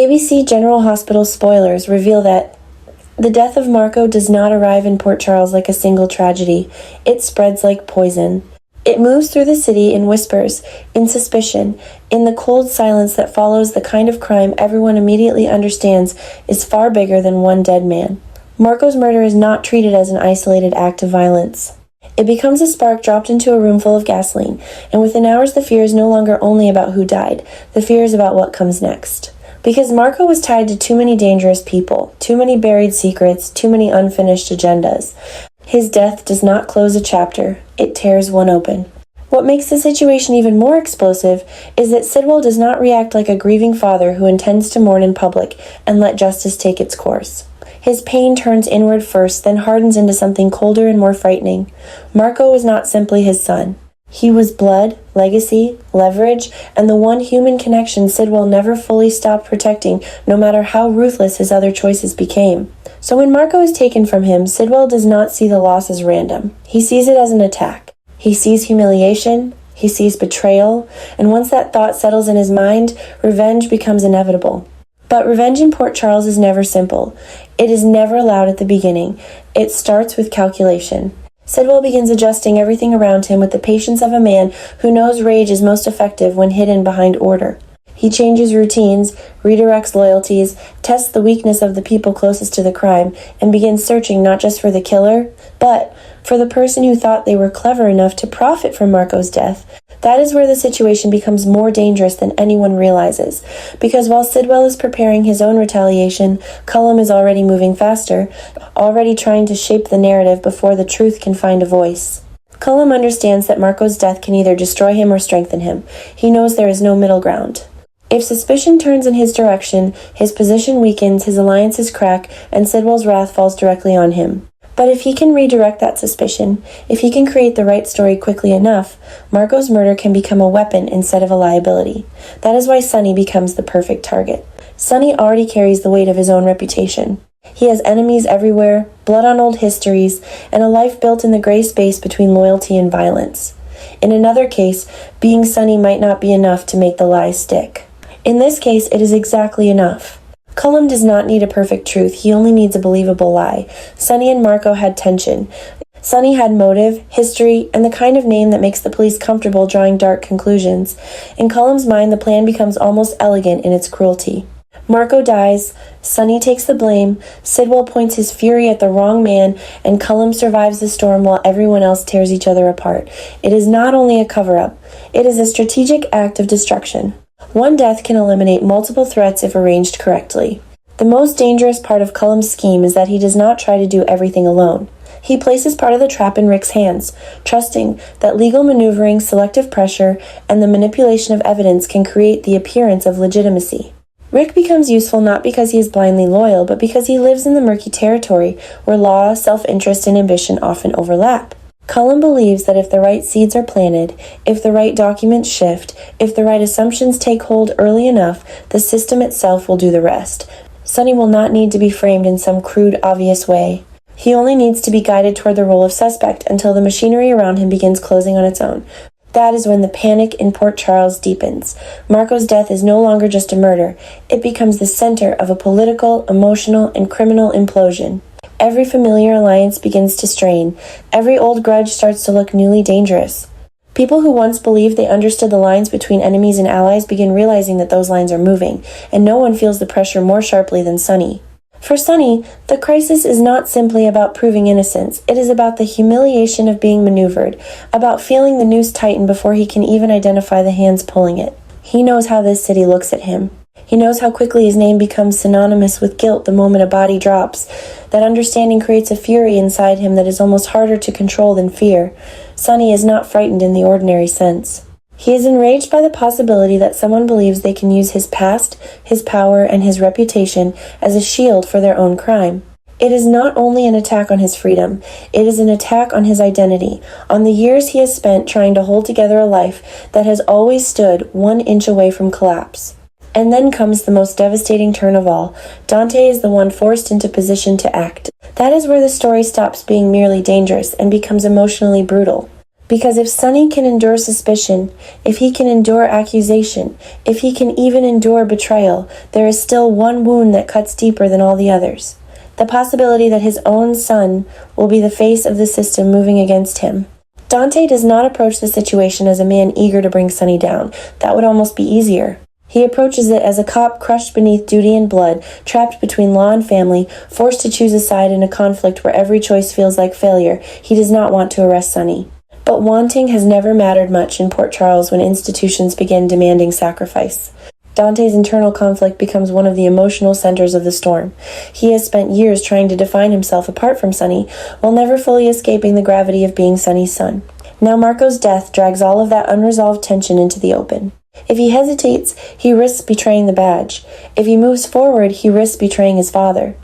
ABC General Hospital spoilers reveal that the death of Marco does not arrive in Port Charles like a single tragedy. It spreads like poison. It moves through the city in whispers, in suspicion, in the cold silence that follows the kind of crime everyone immediately understands is far bigger than one dead man. Marco's murder is not treated as an isolated act of violence. It becomes a spark dropped into a room full of gasoline, and within hours the fear is no longer only about who died. The fear is about what comes next. Because Marco was tied to too many dangerous people, too many buried secrets, too many unfinished agendas. His death does not close a chapter, it tears one open. What makes the situation even more explosive is that Sidwell does not react like a grieving father who intends to mourn in public and let justice take its course. His pain turns inward first, then hardens into something colder and more frightening. Marco was not simply his son. He was blood, legacy, leverage, and the one human connection Sidwell never fully stopped protecting, no matter how ruthless his other choices became. So when Marco is taken from him, Sidwell does not see the loss as random. He sees it as an attack. He sees humiliation, he sees betrayal, and once that thought settles in his mind, revenge becomes inevitable. But revenge in Port Charles is never simple. It is never loud at the beginning. It starts with calculation. Sidwell begins adjusting everything around him with the patience of a man who knows rage is most effective when hidden behind order. He changes routines, redirects loyalties, tests the weakness of the people closest to the crime, and begins searching not just for the killer, but for the person who thought they were clever enough to profit from Marco's death. That is where the situation becomes more dangerous than anyone realizes, because while Sidwell is preparing his own retaliation, Cullum is already moving faster, already trying to shape the narrative before the truth can find a voice. Cullum understands that Marco's death can either destroy him or strengthen him. He knows there is no middle ground. If suspicion turns in his direction, his position weakens, his alliances crack, and Sidwell's wrath falls directly on him. But if he can redirect that suspicion, if he can create the right story quickly enough, Marco's murder can become a weapon instead of a liability. That is why Sonny becomes the perfect target. Sonny already carries the weight of his own reputation. He has enemies everywhere, blood on old histories, and a life built in the gray space between loyalty and violence. In another case, being Sonny might not be enough to make the lie stick. In this case, it is exactly enough. Cullum does not need a perfect truth, he only needs a believable lie. Sonny and Marco had tension. Sonny had motive, history, and the kind of name that makes the police comfortable drawing dark conclusions. In Cullum's mind, the plan becomes almost elegant in its cruelty. Marco dies, Sonny takes the blame, Sidwell points his fury at the wrong man, and Cullum survives the storm while everyone else tears each other apart. It is not only a cover-up, it is a strategic act of destruction. One death can eliminate multiple threats if arranged correctly. The most dangerous part of Cullum's scheme is that he does not try to do everything alone. He places part of the trap in Rick's hands, trusting that legal maneuvering, selective pressure, and the manipulation of evidence can create the appearance of legitimacy. Rick becomes useful not because he is blindly loyal, but because he lives in the murky territory where law, self-interest, and ambition often overlap. Cullum believes that if the right seeds are planted, if the right documents shift, if the right assumptions take hold early enough, the system itself will do the rest. Sonny will not need to be framed in some crude, obvious way. He only needs to be guided toward the role of suspect until the machinery around him begins closing on its own. That is when the panic in Port Charles deepens. Marco's death is no longer just a murder. It becomes the center of a political, emotional, and criminal implosion. Every familiar alliance begins to strain. Every old grudge starts to look newly dangerous. People who once believed they understood the lines between enemies and allies begin realizing that those lines are moving, and no one feels the pressure more sharply than Sonny. For Sonny, the crisis is not simply about proving innocence. It is about the humiliation of being maneuvered, about feeling the noose tighten before he can even identify the hands pulling it. He knows how this city looks at him. He knows how quickly his name becomes synonymous with guilt the moment a body drops. That understanding creates a fury inside him that is almost harder to control than fear. Sonny is not frightened in the ordinary sense. He is enraged by the possibility that someone believes they can use his past, his power, and his reputation as a shield for their own crime. It is not only an attack on his freedom, it is an attack on his identity, on the years he has spent trying to hold together a life that has always stood 1 inch away from collapse. And then comes the most devastating turn of all. Dante is the one forced into position to act. That is where the story stops being merely dangerous and becomes emotionally brutal. Because if Sonny can endure suspicion, if he can endure accusation, if he can even endure betrayal, there is still one wound that cuts deeper than all the others. The possibility that his own son will be the face of the system moving against him. Dante does not approach the situation as a man eager to bring Sonny down. That would almost be easier. He approaches it as a cop crushed beneath duty and blood, trapped between law and family, forced to choose a side in a conflict where every choice feels like failure. He does not want to arrest Sonny. But wanting has never mattered much in Port Charles when institutions begin demanding sacrifice. Dante's internal conflict becomes one of the emotional centers of the storm. He has spent years trying to define himself apart from Sonny, while never fully escaping the gravity of being Sonny's son. Now Marco's death drags all of that unresolved tension into the open. If he hesitates, he risks betraying the badge. If he moves forward, he risks betraying his father.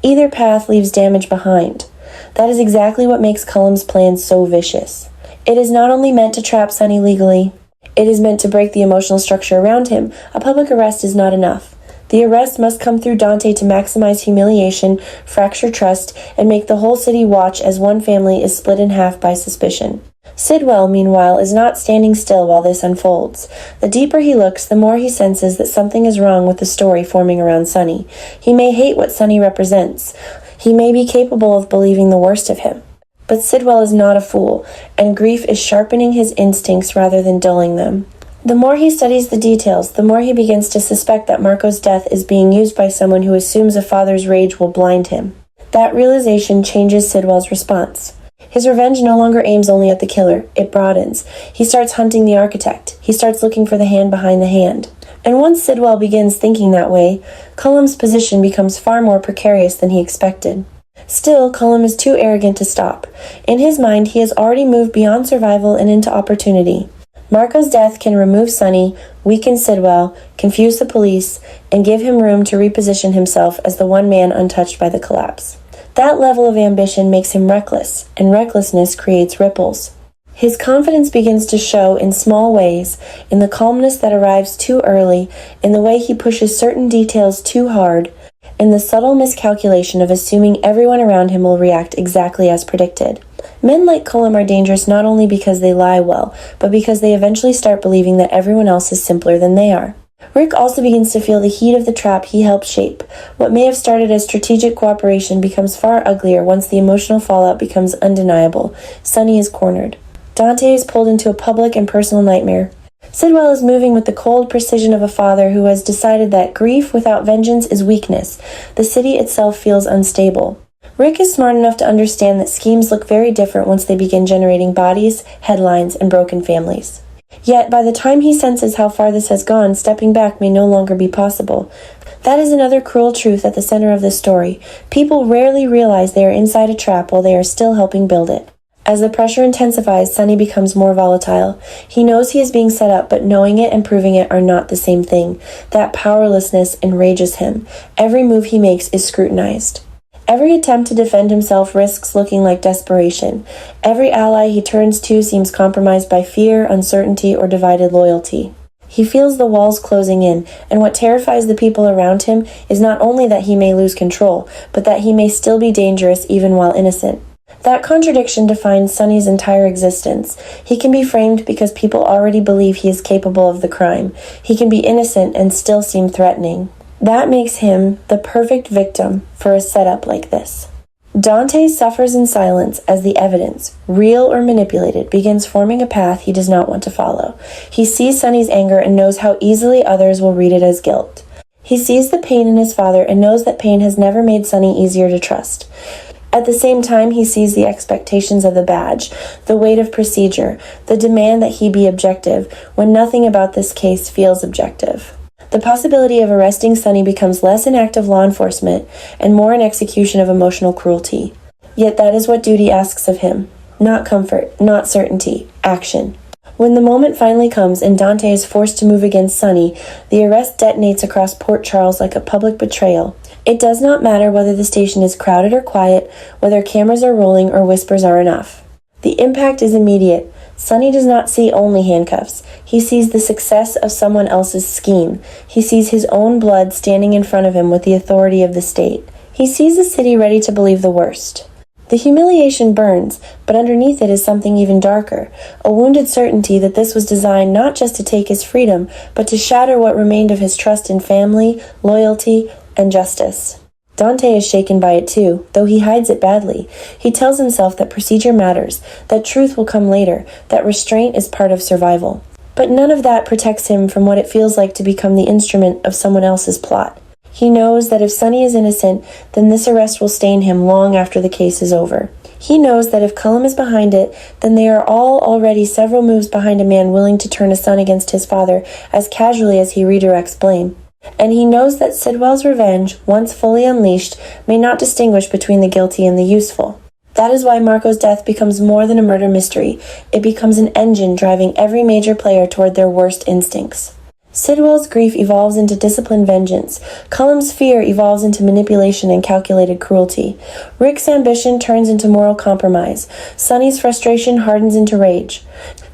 Either path leaves damage behind. That is exactly what makes Cullum's plan so vicious. It is not only meant to trap Sonny legally, it is meant to break the emotional structure around him. A public arrest is not enough. The arrest must come through Dante to maximize humiliation, fracture trust, and make the whole city watch as one family is split in half by suspicion. Sidwell, meanwhile, is not standing still while this unfolds. The deeper he looks, the more he senses that something is wrong with the story forming around Sonny. He may hate what Sonny represents. He may be capable of believing the worst of him. But Sidwell is not a fool, and grief is sharpening his instincts rather than dulling them. The more he studies the details, the more he begins to suspect that Marco's death is being used by someone who assumes a father's rage will blind him. That realization changes Sidwell's response. His revenge no longer aims only at the killer, it broadens. He starts hunting the architect. He starts looking for the hand behind the hand. And once Sidwell begins thinking that way, Cullum's position becomes far more precarious than he expected. Still, Cullum is too arrogant to stop. In his mind, he has already moved beyond survival and into opportunity. Marco's death can remove Sonny, weaken Sidwell, confuse the police, and give him room to reposition himself as the one man untouched by the collapse. That level of ambition makes him reckless, and recklessness creates ripples. His confidence begins to show in small ways, in the calmness that arrives too early, in the way he pushes certain details too hard, in the subtle miscalculation of assuming everyone around him will react exactly as predicted. Men like Cullum are dangerous not only because they lie well, but because they eventually start believing that everyone else is simpler than they are. Rick also begins to feel the heat of the trap he helped shape. What may have started as strategic cooperation becomes far uglier once the emotional fallout becomes undeniable. Sonny is cornered. Dante is pulled into a public and personal nightmare. Sidwell is moving with the cold precision of a father who has decided that grief without vengeance is weakness. The city itself feels unstable. Rick is smart enough to understand that schemes look very different once they begin generating bodies, headlines, and broken families. Yet, by the time he senses how far this has gone, stepping back may no longer be possible. That is another cruel truth at the center of this story. People rarely realize they are inside a trap while they are still helping build it. As the pressure intensifies, Sonny becomes more volatile. He knows he is being set up, but knowing it and proving it are not the same thing. That powerlessness enrages him. Every move he makes is scrutinized. Every attempt to defend himself risks looking like desperation. Every ally he turns to seems compromised by fear, uncertainty, or divided loyalty. He feels the walls closing in, and what terrifies the people around him is not only that he may lose control, but that he may still be dangerous even while innocent. That contradiction defines Sonny's entire existence. He can be framed because people already believe he is capable of the crime. He can be innocent and still seem threatening. That makes him the perfect victim for a setup like this. Dante suffers in silence as the evidence, real or manipulated, begins forming a path he does not want to follow. He sees Sonny's anger and knows how easily others will read it as guilt. He sees the pain in his father and knows that pain has never made Sonny easier to trust. At the same time, he sees the expectations of the badge, the weight of procedure, the demand that he be objective, when nothing about this case feels objective. The possibility of arresting Sonny becomes less an act of law enforcement and more an execution of emotional cruelty. Yet that is what duty asks of him. Not comfort, not certainty, action. When the moment finally comes and Dante is forced to move against Sonny, the arrest detonates across Port Charles like a public betrayal. It does not matter whether the station is crowded or quiet, whether cameras are rolling or whispers are enough. The impact is immediate. Sonny does not see only handcuffs. He sees the success of someone else's scheme. He sees his own blood standing in front of him with the authority of the state. He sees the city ready to believe the worst. The humiliation burns, but underneath it is something even darker, a wounded certainty that this was designed not just to take his freedom, but to shatter what remained of his trust in family, loyalty, and justice. Dante is shaken by it too, though he hides it badly. He tells himself that procedure matters, that truth will come later, that restraint is part of survival. But none of that protects him from what it feels like to become the instrument of someone else's plot. He knows that if Sonny is innocent, then this arrest will stain him long after the case is over. He knows that if Cullum is behind it, then they are all already several moves behind a man willing to turn a son against his father as casually as he redirects blame. And he knows that Sidwell's revenge, once fully unleashed, may not distinguish between the guilty and the useful. That is why Marco's death becomes more than a murder mystery. It becomes an engine driving every major player toward their worst instincts. Sidwell's grief evolves into disciplined vengeance. Cullum's fear evolves into manipulation and calculated cruelty. Rick's ambition turns into moral compromise. Sonny's frustration hardens into rage.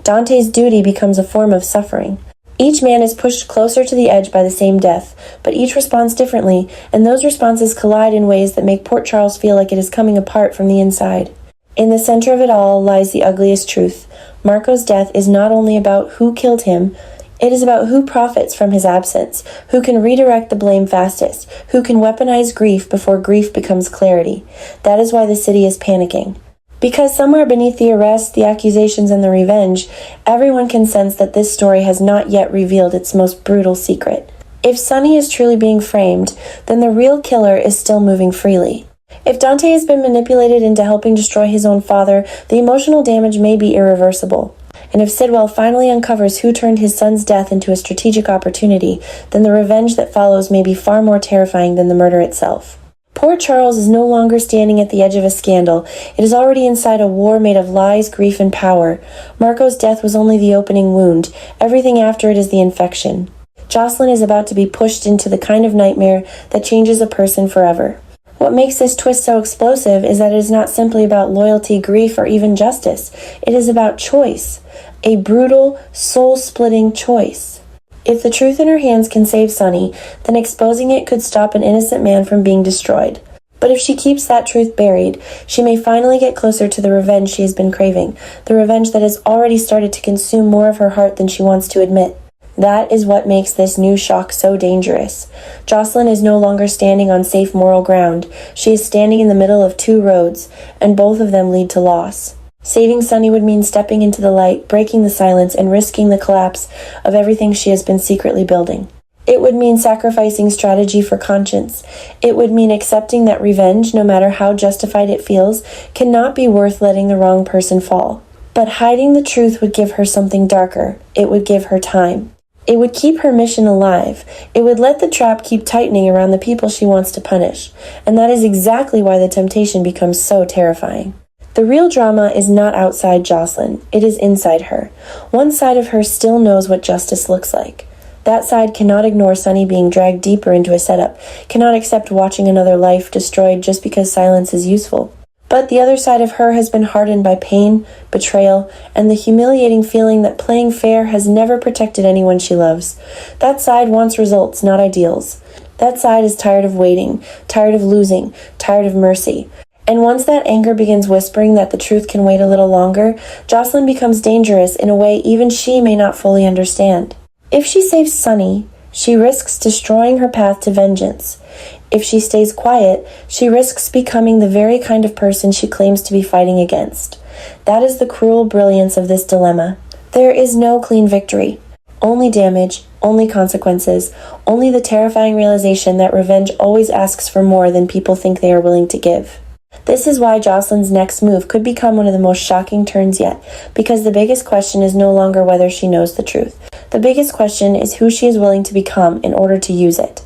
Dante's duty becomes a form of suffering. Each man is pushed closer to the edge by the same death, but each responds differently, and those responses collide in ways that make Port Charles feel like it is coming apart from the inside. In the center of it all lies the ugliest truth. Marco's death is not only about who killed him, it is about who profits from his absence, who can redirect the blame fastest, who can weaponize grief before grief becomes clarity. That is why the city is panicking. Because somewhere beneath the arrest, the accusations, and the revenge, everyone can sense that this story has not yet revealed its most brutal secret. If Sonny is truly being framed, then the real killer is still moving freely. If Dante has been manipulated into helping destroy his own father, the emotional damage may be irreversible. And if Sidwell finally uncovers who turned his son's death into a strategic opportunity, then the revenge that follows may be far more terrifying than the murder itself. Port Charles is no longer standing at the edge of a scandal. It is already inside a war made of lies, grief, and power. Marco's death was only the opening wound. Everything after it is the infection. Jocelyn is about to be pushed into the kind of nightmare that changes a person forever. What makes this twist so explosive is that it is not simply about loyalty, grief, or even justice. It is about choice. A brutal, soul-splitting choice. If the truth in her hands can save Sonny, then exposing it could stop an innocent man from being destroyed. But if she keeps that truth buried, she may finally get closer to the revenge she has been craving, the revenge that has already started to consume more of her heart than she wants to admit. That is what makes this new shock so dangerous. Jocelyn is no longer standing on safe moral ground. She is standing in the middle of two roads, and both of them lead to loss. Saving Sonny would mean stepping into the light, breaking the silence, and risking the collapse of everything she has been secretly building. It would mean sacrificing strategy for conscience. It would mean accepting that revenge, no matter how justified it feels, cannot be worth letting the wrong person fall. But hiding the truth would give her something darker. It would give her time. It would keep her mission alive. It would let the trap keep tightening around the people she wants to punish. And that is exactly why the temptation becomes so terrifying. The real drama is not outside Jocelyn, it is inside her. One side of her still knows what justice looks like. That side cannot ignore Sonny being dragged deeper into a setup, cannot accept watching another life destroyed just because silence is useful. But the other side of her has been hardened by pain, betrayal, and the humiliating feeling that playing fair has never protected anyone she loves. That side wants results, not ideals. That side is tired of waiting, tired of losing, tired of mercy. And once that anger begins whispering that the truth can wait a little longer, Jocelyn becomes dangerous in a way even she may not fully understand. If she saves Sonny, she risks destroying her path to vengeance. If she stays quiet, she risks becoming the very kind of person she claims to be fighting against. That is the cruel brilliance of this dilemma. There is no clean victory. Only damage, only consequences, only the terrifying realization that revenge always asks for more than people think they are willing to give. This is why Jocelyn's next move could become one of the most shocking turns yet, because the biggest question is no longer whether she knows the truth. The biggest question is who she is willing to become in order to use it.